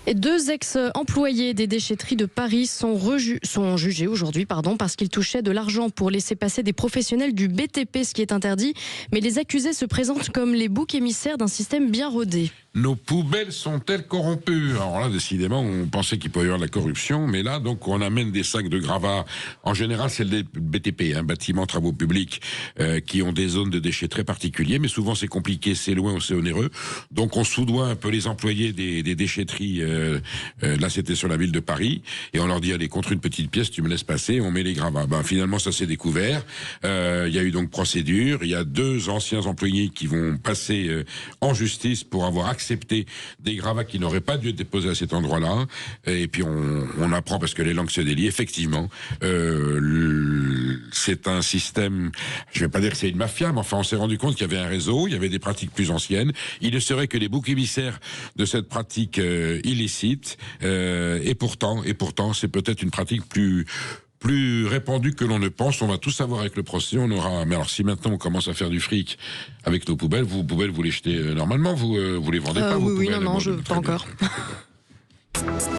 Et 2 ex-employés des déchetteries de Paris sont jugés aujourd'hui parce qu'ils touchaient de l'argent pour laisser passer des professionnels du BTP, ce qui est interdit. Mais les accusés se présentent comme les boucs émissaires d'un système bien rodé. Nos poubelles sont-elles corrompues? Alors là, décidément, on pensait qu'il pouvait y avoir de la corruption, mais là, donc, on amène des sacs de gravats. En général, c'est le BTP, bâtiments, travaux publics, qui ont des zones de déchets très particuliers, mais souvent c'est compliqué, c'est loin ou c'est onéreux. Donc, on soudoie un peu les employés des déchetteries. Là, c'était sur la ville de Paris, et on leur dit, allez, contre une petite pièce, tu me laisses passer, on met les gravats. Finalement, ça s'est découvert. Il y a eu donc procédure. Il y a 2 anciens employés qui vont passer en justice pour avoir accepté des gravats qui n'auraient pas dû être déposés à cet endroit-là. Et puis on apprend, parce que les langues se délient, effectivement, c'est un système, je vais pas dire que c'est une mafia, mais enfin on s'est rendu compte qu'il y avait un réseau, il y avait des pratiques plus anciennes. Il ne serait que les boucs émissaires de cette pratique illicite, et pourtant c'est peut-être une pratique plus répandu que l'on ne pense. On va tout savoir avec le procès. On aura. Mais alors, si maintenant on commence à faire du fric avec nos poubelles, vous les jetez normalement, vous les vendez pas. Oui, non, je pas encore.